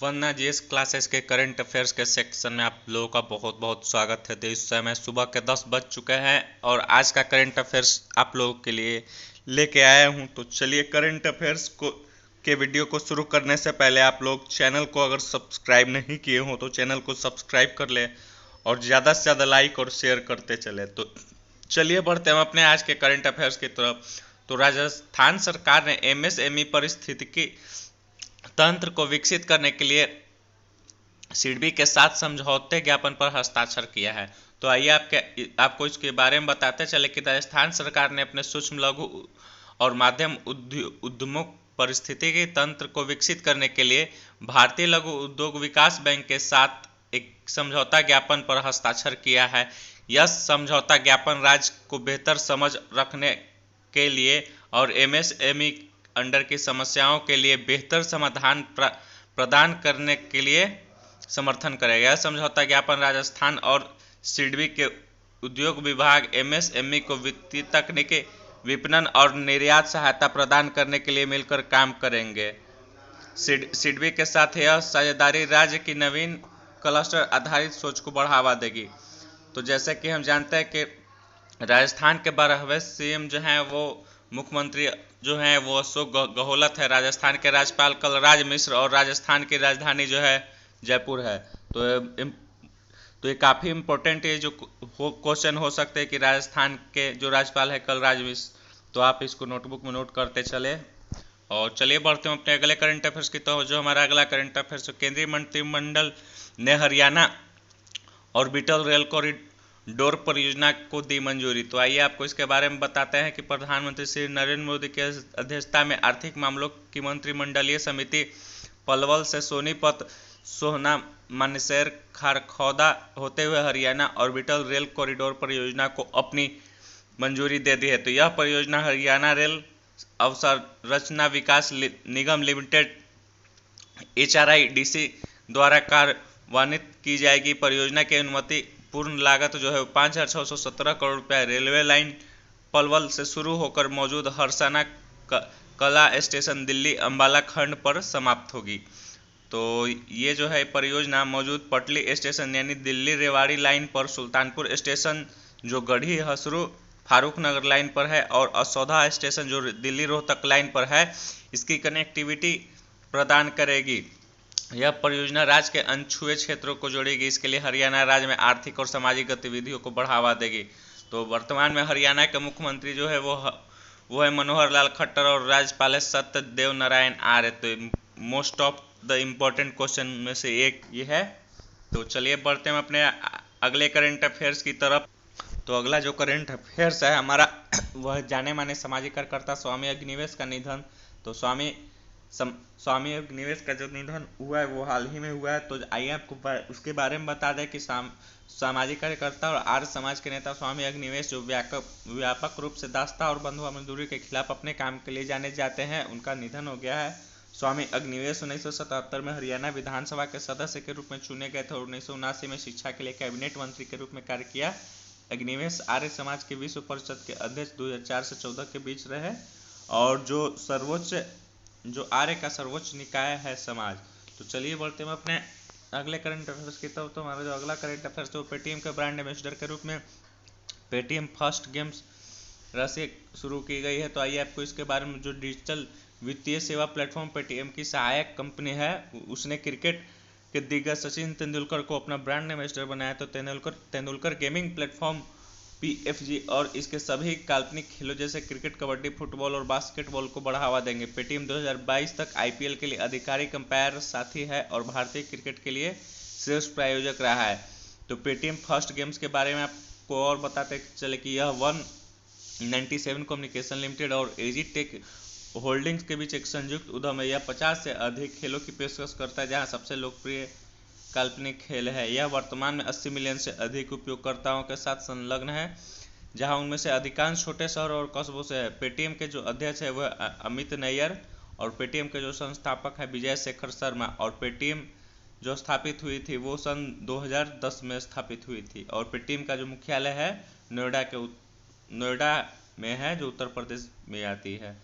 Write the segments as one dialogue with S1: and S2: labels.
S1: वरना GS classes के current affairs के सेक्शन में आप लोगों का बहुत बहुत स्वागत है। तो इस समय सुबह के 10 बज चुके हैं और आज का करंट अफेयर्स आप लोगों के लिए लेके आया हूं। तो चलिए करंट अफेयर्स को के वीडियो को शुरू करने से पहले आप लोग चैनल को अगर सब्सक्राइब नहीं किए हो तो चैनल को सब्सक्राइब कर ले और ज़्यादा से ज़्यादा लाइक और शेयर करते चले। तो चलिए बढ़ते हैं अपने आज के करंट अफेयर्स की तरफ। तो राजस्थान सरकार ने एमएसएमई पारिस्थितिकी तंत्र को विकसित करने के लिए सिडबी के साथ समझौते ज्ञापन पर हस्ताक्षर किया है। तो आइए आपको इसके बारे में बताते चले कि राजस्थान सरकार ने अपने सूक्ष्म लघु और माध्यम उद्यमों पारिस्थितिकी तंत्र को विकसित करने के लिए भारतीय लघु उद्योग विकास बैंक के साथ एक समझौता ज्ञापन पर हस्ताक्षर किया है। यह समझौता ज्ञापन राज्य को बेहतर समझ रखने के लिए और एमएसएमई अंडर की समस्याओं के लिए बेहतर समाधान प्रदान करने के लिए समर्थन करेगा। यह समझौता ज्ञापन राजस्थान और सिडबी के उद्योग विभाग एमएसएमई को वित्तीय तकनीकी विपणन और निर्यात सहायता प्रदान करने के लिए मिलकर काम करेंगे। सिडबी के साथ यह साझेदारी राज्य की नवीन क्लस्टर आधारित सोच को बढ़ावा देगी। तो जैसे कि हम जानते हैं कि राजस्थान के 12वें सीएम जो हैं वो मुख्यमंत्री जो हैं वो अशोक गहलोत है। राजस्थान के राज्यपाल कलराज मिश्र और राजस्थान की राजधानी जो है जयपुर है। तो ये काफ़ी इम्पोर्टेंट ये जो क्वेश्चन हो सकते हैं कि राजस्थान के जो राज्यपाल है कलराज मिश्र, तो आप इसको नोटबुक में नोट करते चले। और चलिए बढ़ते हैं अपने अगले करंट अफेयर्स की। तो जो हमारा अगला करंट अफेयर्स, केंद्रीय मंत्रिमंडल ने हरियाणा ऑर्बिटल रेल कॉरिडोर परियोजना को दी मंजूरी। तो आइए आपको इसके बारे में बताते हैं कि प्रधानमंत्री श्री नरेंद्र मोदी की अध्यक्षता में आर्थिक मामलों की मंत्रिमंडलीय समिति पलवल से सोनीपत सोहना मानेसर खारखौदा होते हुए हरियाणा ऑर्बिटल रेल कॉरिडोर परियोजना को अपनी मंजूरी दे दी है। तो यह परियोजना हरियाणा रेल अवसंरचना विकास निगम लिमिटेड HRIDC द्वारा कार्यान्वित की जाएगी। परियोजना की अनुमति पूर्ण लागत जो है 5,617 करोड़ रुपया रेलवे लाइन पलवल से शुरू होकर मौजूद हरसाना कला स्टेशन दिल्ली अंबाला खंड पर समाप्त होगी। तो ये जो है परियोजना मौजूद पटली स्टेशन यानी दिल्ली रेवाड़ी लाइन पर, सुल्तानपुर स्टेशन जो गढ़ी हसरू फारूक नगर लाइन पर है और असौधा स्टेशन जो दिल्ली रोहतक लाइन पर है, इसकी कनेक्टिविटी प्रदान करेगी। यह परियोजना राज्य के अनछुए क्षेत्रों को जोड़ेगी। इसके लिए हरियाणा राज्य में आर्थिक और सामाजिक गतिविधियों को बढ़ावा देगी। तो वर्तमान में हरियाणा के मुख्यमंत्री जो है वो है मनोहर लाल खट्टर और राज्यपाल है सत्यदेव नारायण आर्य। तो most of the important question में से एक ये है। तो चलिए बढ़ते हैं अपने अगले करंट अफेयर्स की तरफ। तो अगला जो करंट अफेयर्स है हमारा वह जाने माने सामाजिक कार्यकर्ता स्वामी अग्निवेश का निधन। तो स्वामी अग्निवेश का जो निधन हुआ है वो हाल ही में हुआ है। तो आइए आपको उसके बारे में बता दें कि सामाजिक कार्यकर्ता और आर्य समाज के नेता स्वामी अग्निवेश जो व्यापक रूप से दास्ता और बंधुआ मजदूरी के खिलाफ अपने काम के लिए जाने जाते हैं, उनका निधन हो गया है। स्वामी अग्निवेश 1977 में हरियाणा विधानसभा के सदस्य के रूप में चुने गए थे और 1979 में शिक्षा के लिए कैबिनेट मंत्री के रूप में कार्य किया। अग्निवेश आर्य समाज के विश्व परिषद के अध्यक्ष 2004 से 2014 के बीच रहे और जो आर्य का सर्वोच्च निकाय है समाज। तो चलिए बढ़ते हैं अपने अगले करंट अफेयर्स की तरफ। तो हमारा जो अगला करंट अफेयर्स है वो पेटीएम के ब्रांड एम्बेसडर के रूप में पेटीएम फर्स्ट गेम्स राशि शुरू की गई है। तो आइए आपको इसके बारे में, जो डिजिटल वित्तीय सेवा प्लेटफॉर्म पेटीएम की सहायक कंपनी है, उसने क्रिकेट के दिग्गज सचिन तेंदुलकर को अपना ब्रांड एम्बेसडर बनाया। तो तेंदुलकर गेमिंग प्लेटफॉर्म PFG और इसके सभी काल्पनिक खेलों जैसे क्रिकेट, कबड्डी, फुटबॉल और बास्केटबॉल को बढ़ावा देंगे। पेटीएम 2022 तक IPL के लिए आधिकारिक अंपायर साथी है और भारतीय क्रिकेट के लिए श्रेष्ठ प्रायोजक रहा है। तो पेटीएम फर्स्ट गेम्स के बारे में आपको और बताते चले कि यह 197 कम्युनिकेशन लिमिटेड और एजी टेक होल्डिंग्स के बीच एक संयुक्त उद्यम है। यह 50 से अधिक खेलों की पेशकश करता है, जहां सबसे लोकप्रिय काल्पनिक खेल है। यह वर्तमान में 80 मिलियन से अधिक उपयोगकर्ताओं के साथ संलग्न है, जहां उनमें से अधिकांश छोटे शहरों और कस्बों से है। पेटीएम के जो अध्यक्ष है वह अमित नैयर और पेटीएम के जो संस्थापक है विजय शेखर शर्मा। और पेटीएम जो स्थापित हुई थी वो सन 2010 में स्थापित हुई थी और पेटीएम का जो मुख्यालय है नोएडा में है, जो उत्तर प्रदेश में आती है।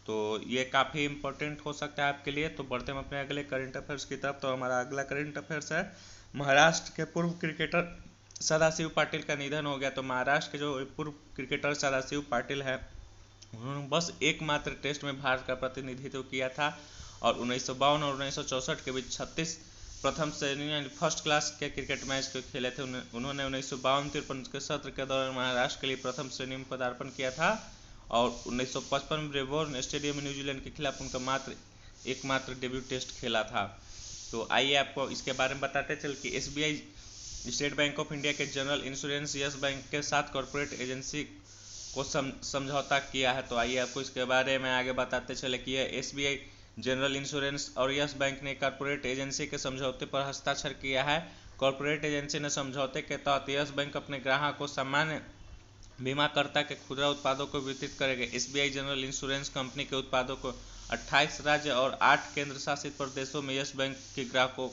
S1: तो ये काफ़ी इम्पोर्टेंट हो सकता है आपके लिए। तो बढ़ते हम अपने अगले करंट अफेयर्स की तरफ। तो हमारा अगला करंट अफेयर्स है, महाराष्ट्र के पूर्व क्रिकेटर सदाशिव पाटिल का निधन हो गया। तो महाराष्ट्र के जो पूर्व क्रिकेटर सदाशिव पाटिल है, उन्होंने बस एकमात्र टेस्ट में भारत का प्रतिनिधित्व किया था और 1952 और 1964 के बीच 36 प्रथम श्रेणी यानी फर्स्ट क्लास के क्रिकेट मैच को खेले थे। उन्होंने 1952-53 के सत्र के दौरान महाराष्ट्र के लिए प्रथम श्रेणी में पदार्पण किया था और 1955 में ब्रेबोर्न स्टेडियम में न्यूजीलैंड के खिलाफ उनका एकमात्र डेब्यू टेस्ट खेला था। तो आइए आपको इसके बारे में बताते चल कि SBI state bank of India के जनरल इंश्योरेंस यस बैंक के साथ कॉरपोरेट एजेंसी को समझौता किया है। तो आइए आपको इसके बारे में आगे बताते चले कि यह एसबीआई जनरल इंश्योरेंस और यस बैंक ने कॉरपोरेट एजेंसी के समझौते पर हस्ताक्षर किया है। कॉरपोरेट एजेंसी ने समझौते के तहत यस बैंक अपने ग्राहक को सामान्य बीमाकर्ता के खुदरा उत्पादों को वितरित करेगा। एसबीआई जनरल इंश्योरेंस कंपनी के उत्पादों को 28 राज्य और 8 केंद्र शासित प्रदेशों में यस बैंक के ग्राहकों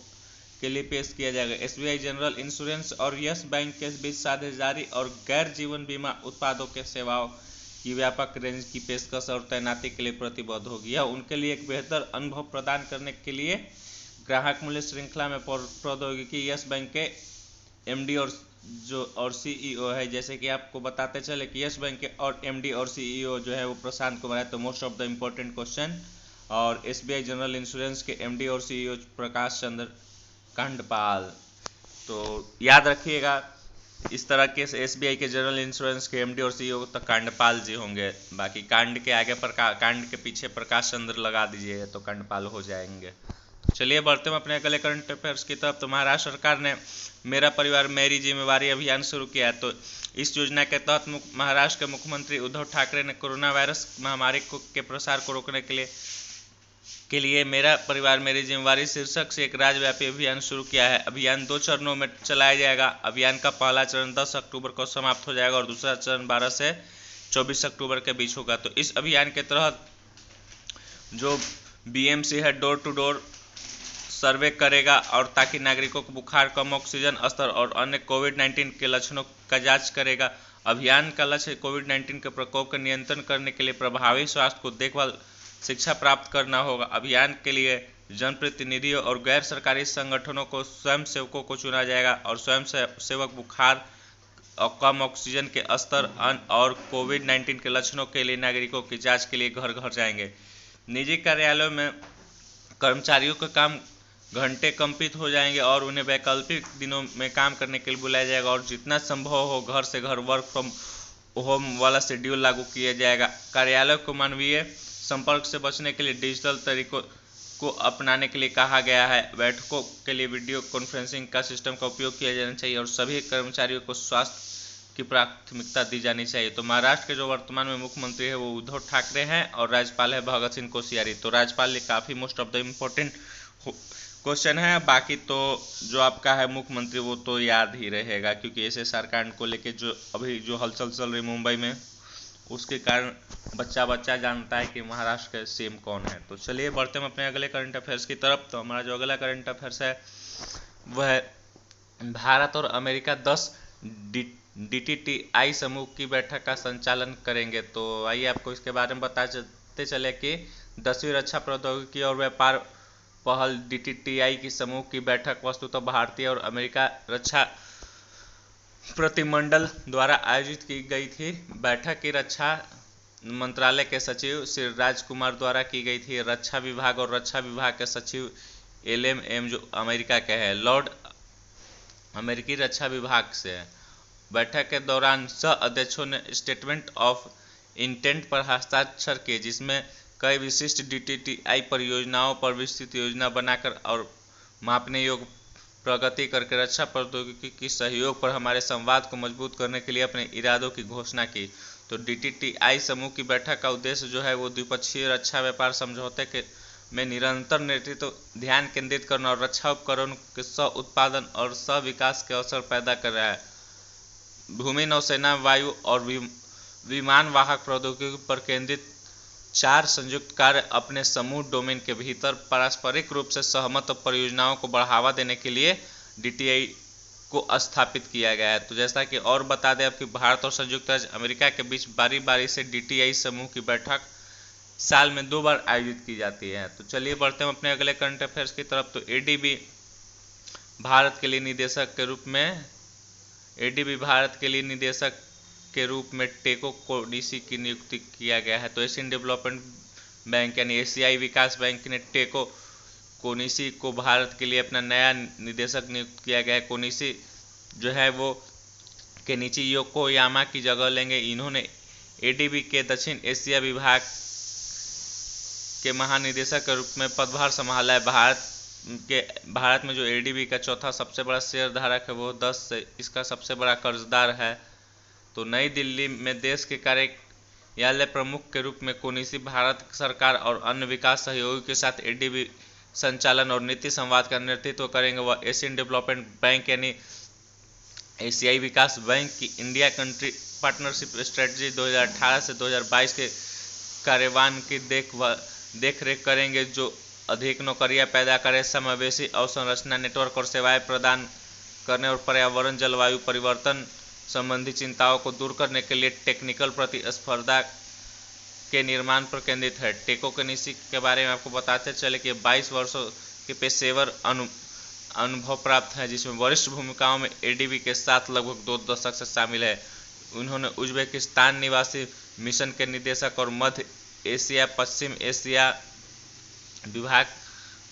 S1: के लिए पेश किया जाएगा। एसबीआई जनरल इंश्योरेंस और यस बैंक के बीच साझेदारी और गैर जीवन बीमा उत्पादों के सेवाओं की व्यापक रेंज की पेशकश और तैनाती के लिए प्रतिबद्ध होगी। यह उनके लिए एक बेहतर अनुभव प्रदान करने के लिए ग्राहक मूल्य श्रृंखला में प्रौद्योगिकी यस बैंक के एमडी और सीईओ है। जैसे कि आपको बताते चले कि यस बैंक के और एमडी और सीईओ जो है वो प्रशांत कुमार है। तो most of the important question. और एसबीआई जनरल इंश्योरेंस के एमडी और सीईओ प्रकाश चंद्र कांडपाल। तो याद रखिएगा, इस तरह के एसबीआई के जनरल इंश्योरेंस के एमडी और सीईओ तो कांडपाल जी होंगे। बाकी कांड के आगे कांड के पीछे प्रकाश चंद्र लगा दीजिए तो कांडपाल हो जाएंगे। तो चलिए बढ़ते हैं अपने अगले करंट अफेयर्स की तरफ। तो महाराष्ट्र सरकार ने मेरा परिवार मेरी जिम्मेवारी अभियान शुरू किया है। तो इस योजना के तहत महाराष्ट्र के मुख्यमंत्री उद्धव ठाकरे ने कोरोना वायरस महामारी के प्रसार को रोकने के लिए मेरा परिवार मेरी जिम्मेवारी शीर्षक से एक राज्यव्यापी अभियान शुरू किया है। अभियान 2 चरणों में चलाया जाएगा। अभियान का पहला चरण 10 अक्टूबर को समाप्त हो जाएगा और दूसरा चरण 12 से 24 अक्टूबर के बीच होगा। तो इस अभियान के तहत जो बीएमसी है डोर टू डोर सर्वे करेगा और ताकि नागरिकों को बुखार, कम ऑक्सीजन स्तर और अन्य कोविड-19 के लक्षणों का जांच करेगा। अभियान का लक्ष्य कोविड-19 के प्रकोप का नियंत्रण करने के लिए प्रभावी स्वास्थ्य को देखभाल शिक्षा प्राप्त करना होगा। अभियान के लिए जनप्रतिनिधियों और गैर सरकारी संगठनों को स्वयंसेवकों को चुना जाएगा और स्वयंसेवक बुखार और कम ऑक्सीजन के स्तर और कोविड-19 के लक्षणों के लिए नागरिकों की जांच के लिए घर घर जाएंगे। निजी कार्यालयों में कर्मचारियों का काम घंटे कंपित हो जाएंगे और उन्हें वैकल्पिक दिनों में काम करने के लिए बुलाया जाएगा और जितना संभव हो घर से घर वर्क फ्रॉम होम वाला शेड्यूल लागू किया जाएगा। कार्यालय को मानवीय संपर्क से बचने के लिए डिजिटल तरीकों को अपनाने के लिए कहा गया है। बैठकों के लिए वीडियो कॉन्फ्रेंसिंग का सिस्टम का उपयोग किया जाना चाहिए और सभी कर्मचारियों को स्वास्थ्य की प्राथमिकता दी जानी चाहिए। तो महाराष्ट्र के जो वर्तमान में मुख्यमंत्री है वो उद्धव ठाकरे हैं और राज्यपाल है भगत सिंह कोश्यारी। तो राज्यपाल ये काफ़ी most of the important question है। बाकी तो जो आपका है मुख्यमंत्री वो तो याद ही रहेगा, क्योंकि एसएसआर कांड को लेके जो अभी जो हलचल चल रही मुंबई में, उसके कारण बच्चा जानता है कि महाराष्ट्र का सीएम कौन है। तो चलिए बढ़ते हैं अपने अगले करंट अफेयर्स की तरफ। तो हमारा जो अगला करंट अफेयर्स है वह भारत और अमेरिका 10 DTTI समूह की बैठक का संचालन करेंगे। तो आइए आपको इसके बारे में बताते चले कि 10वीं रक्षा प्रौद्योगिकी और व्यापार पहल DTTI की समूह की बैठक वस्तुतः भारतीय और अमेरिका रक्षा प्रतिमंडल द्वारा आयोजित की गई थी। बैठक की रक्षा मंत्रालय के सचिव श्री राजकुमार द्वारा की गई थी। रक्षा विभाग और रक्षा विभाग के सचिव LMM जो अमेरिका के हैं, लॉर्ड अमेरिकी रक्षा विभाग से है। बैठक के दौरान सह अध्यक्षों ने स्टेटमेंट ऑफ इंटेंट पर हस्ताक्षर किए, जिसमें कई विशिष्ट DTTI परियोजनाओं पर विस्तृत योजना बनाकर और मापने योग्य प्रगति करके रक्षा प्रौद्योगिकी की सहयोग पर हमारे संवाद को मजबूत करने के लिए अपने इरादों की घोषणा की। तो DTTI समूह की बैठक का उद्देश्य जो है वो द्विपक्षीय रक्षा व्यापार समझौते के में निरंतर नेतृत्व ध्यान केंद्रित करना और रक्षा उपकरणों के सह उत्पादन और सह विकास के अवसर पैदा कर रहा है। भूमि, नौसेना, वायु और विमान वाहक प्रौद्योगिकी पर केंद्रित 4 संयुक्त कार्य अपने समूह डोमेन के भीतर पारस्परिक रूप से सहमत परियोजनाओं को बढ़ावा देने के लिए DTI को स्थापित किया गया है। तो जैसा कि और बता दें अब कि भारत और संयुक्त राज्य अमेरिका के बीच बारी बारी से DTI समूह की बैठक साल में 2 बार आयोजित की जाती है। तो चलिए बढ़ते हैं अपने अगले करंट अफेयर्स की तरफ। तो भारत के लिए निदेशक के रूप में एडीबी भारत के लिए निदेशक के रूप में टेको कोनिशी की नियुक्ति किया गया है। तो एशियन डेवलपमेंट बैंक यानी एशियाई विकास बैंक ने टेको कोनिशी को भारत के लिए अपना नया निदेशक नियुक्त किया गया है। कोनिशी जो है वो केनिची योकोयामा की जगह लेंगे। इन्होंने एडीबी के दक्षिण एशिया विभाग के महानिदेशक के रूप में पदभार संभाला है। भारत में जो एडीबी का चौथा सबसे बड़ा शेयर धारक है वो 10 से इसका सबसे बड़ा कर्जदार है। तो नई दिल्ली में देश के कार्यालय प्रमुख के रूप में कोनिशी भारत सरकार और अन्य विकास सहयोगी के साथ एडीबी संचालन और नीति संवाद का नेतृत्व करेंगे। वह एशियन डेवलपमेंट बैंक यानी एशियाई विकास बैंक की इंडिया कंट्री पार्टनरशिप स्ट्रेटजी 2018 से 2022 के कार्यान्वयन की देख रेख करेंगे, जो अधिक नौकरियां पैदा करे, समावेशी अवसंरचना नेटवर्क और सेवाएं प्रदान करने और पर्यावरण जलवायु परिवर्तन संबंधी चिंताओं को दूर करने के लिए टेक्निकल प्रतिस्पर्धा के निर्माण पर केंद्रित है। टेको कोनिशी के बारे में आपको बताते चले कि 22 वर्षों के पेशेवर अनुभव प्राप्त है, जिसमें वरिष्ठ भूमिकाओं में एडीबी के साथ लगभग 2 दशक से शामिल है। उन्होंने उज्बेकिस्तान निवासी मिशन के निदेशक और मध्य एशिया पश्चिम एशिया विभाग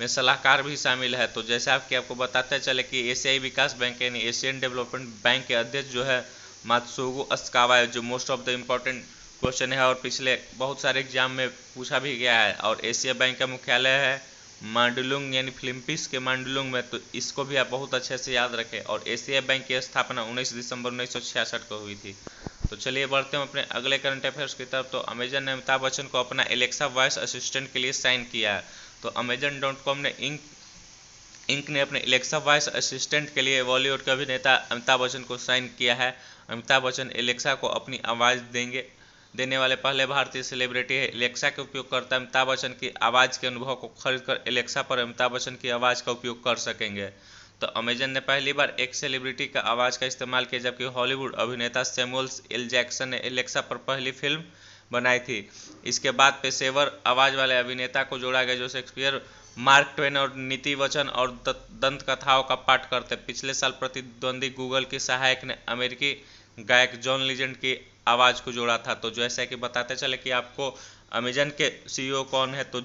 S1: में सलाहकार भी शामिल है। तो जैसे आपको बताते चले कि एशियाई विकास बैंक यानी एशियन डेवलपमेंट बैंक के अध्यक्ष जो है मात्सुगु अस्कावा है, जो most of the important question है और पिछले बहुत सारे एग्जाम में पूछा भी गया है। और एशिया बैंक का मुख्यालय है मांडुलुंग यानी फिलीपींस के मांडुलुंग में, तो इसको भी आप बहुत अच्छे से याद रखें। और एशिया बैंक की स्थापना 19 दिसंबर 1966 को हुई थी। तो चलिए बढ़ते हैं अपने अगले करंट अफेयर्स की तरफ। तो अमेजन ने अमिताभ बच्चन को अपना एलेक्सा वॉइस असिस्टेंट के लिए साइन किया है। तो Amazon.com ने इंक ने अपने एलेक्सा वॉइस असिस्टेंट के लिए बॉलीवुड के अभिनेता अमिताभ बच्चन को साइन किया है। अमिताभ बच्चन एलेक्सा को अपनी आवाज़ देने वाले पहले भारतीय सेलिब्रिटी है। एलेक्सा के उपयोगकर्ता अमिताभ बच्चन की आवाज़ के अनुभव को खरीदकर एलेक्सा पर अमिताभ बच्चन की आवाज़ का उपयोग कर सकेंगे। तो अमेजन ने पहली बार एक सेलिब्रिटी का आवाज़ का इस्तेमाल किया, जबकि हॉलीवुड अभिनेता सैमुअल एल जैक्सन ने एलेक्सा पर पहली फिल्म बनाई थी। इसके बाद पेशेवर आवाज़ वाले अभिनेता को जोड़ा गया, जो शेक्सपियर, मार्क ट्वेन और नीति वचन और दंत कथाओं का पाठ करते। पिछले साल प्रतिद्वंदी गूगल की सहायक ने अमेरिकी गायक जॉन लीजेंड की आवाज़ को जोड़ा था। तो जैसा कि बताते चले कि आपको अमेजन के सीईओ कौन है, तो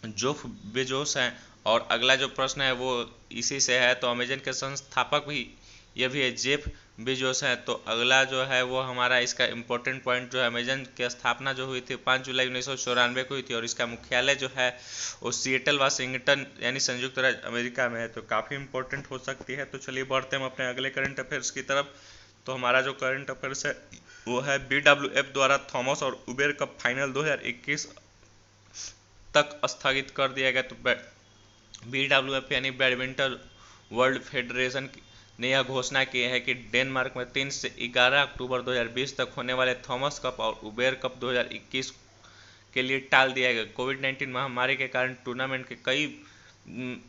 S1: जेफ बेजोस हैं। और अगला जो प्रश्न है वो इसी से है। तो अमेजन के संस्थापक भी ये भी है, जेफ बेजोस हैं। तो अगला जो है वो हमारा इसका इम्पोर्टेंट पॉइंट जो है, अमेजन की स्थापना जो हुई थी 5 जुलाई 1994 को हुई थी और इसका मुख्यालय जो है वो सिएटल वाशिंगटन यानी संयुक्त राज्य अमेरिका में है। तो काफ़ी इंपॉर्टेंट हो सकती है। तो चलिए बढ़ते हैं हम अपने अगले करंट अफेयर्स की तरफ। तो हमारा जो करंट अफेयर्स है वो है BWF द्वारा थॉमस और उबेर कप फाइनल 2021 तक स्थगित कर दिया गया। तो BWF यानी बैडमिंटन वर्ल्ड फेडरेशन ने यह घोषणा की है कि डेनमार्क में 3 से 11 अक्टूबर 2020 तक होने वाले थॉमस कप और उबेर कप 2021 के लिए टाल दिया गया। कोविड-19 महामारी के कारण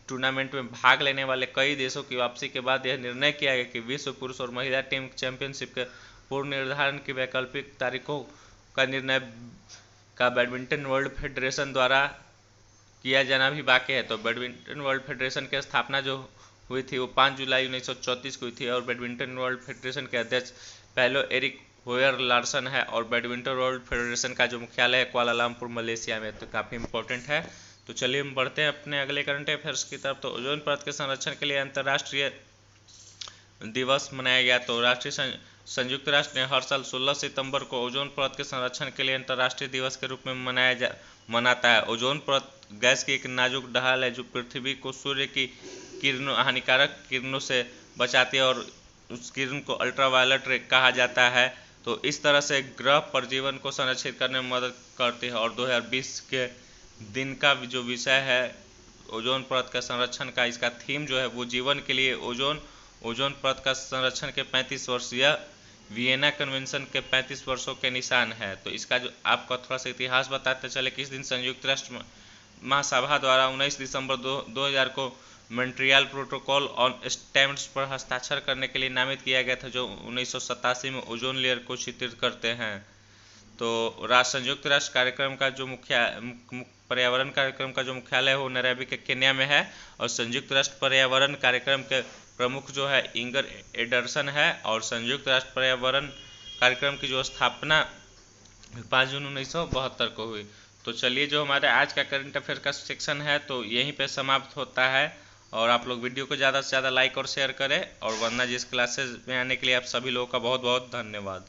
S1: टूर्नामेंट में भाग लेने वाले कई देशों की वापसी के बाद यह निर्णय किया गया कि विश्व पुरुष और महिला टीम चैंपियनशिप के पूर्व निर्धारण की वैकल्पिक तारीखों का निर्णय का बैडमिंटन वर्ल्ड फेडरेशन द्वारा किया जाना भी बाकी है। तो बैडमिंटन वर्ल्ड फेडरेशन की स्थापना जो हुई थी वो 5 जुलाई 1934 को हुई थी और बैडमिंटन वर्ल्ड फेडरेशन के अध्यक्ष पहले एरिक होयर लार्सन है और बैडमिंटन वर्ल्ड फेडरेशन का जो मुख्यालय है कुआलालंपुर मलेशिया में। तो काफ़ी इंपॉर्टेंट है। तो चलिए हम बढ़ते हैं अपने अगले करंट अफेयर्स की तरफ। तो ओजोन परत के संरक्षण के लिए अंतर्राष्ट्रीय दिवस मनाया गया। तो राष्ट्रीय संयुक्त राष्ट्र ने हर साल 16 सितंबर को ओजोन परत के संरक्षण के लिए अंतर्राष्ट्रीय दिवस के रूप में मनाता है। ओजोन परत गैस की एक नाजुक ढाल है जो पृथ्वी को सूर्य की हानिकारक किरणों से बचाती है और उस किरण को अल्ट्रावायलेट रे कहा जाता है। तो इस तरह से ग्रह पर जीवन को संरक्षित करने में मदद करती है। और 2020 के दिन का जो विषय है ओजोन परत का संरक्षण का, इसका थीम जो है वो जीवन के लिए ओजोन परत का संरक्षण के 35 वर्ष या वियना कन्वेंशन के 35 वर्षों के निशान है। तो इसका जो आपका थोड़ा सा इतिहास बताते चले कि इस दिन संयुक्त राष्ट्र महासभा द्वारा 19 दिसंबर 2000 को मॉन्ट्रियल प्रोटोकॉल ऑन स्टैम्प्स पर हस्ताक्षर करने के लिए नामित किया गया था, जो 1987 में ओजोन लेयर को चित्रित करते हैं। तो संयुक्त राष्ट्र कार्यक्रम का जो पर्यावरण कार्यक्रम का जो मुख्यालय है वो नैरोबी के केन्या में है, और संयुक्त राष्ट्र पर्यावरण कार्यक्रम के प्रमुख जो है इंगर एडरसन है, और संयुक्त राष्ट्र पर्यावरण कार्यक्रम की जो स्थापना 5 जून 1972 को हुई। तो चलिए, जो हमारे आज का करंट अफेयर का सेक्शन है तो यहीं पे समाप्त होता है, और आप लोग वीडियो को ज़्यादा से ज़्यादा लाइक और शेयर करें, और वरना जिस क्लासेस में आने के लिए आप सभी लोगों का बहुत बहुत धन्यवाद।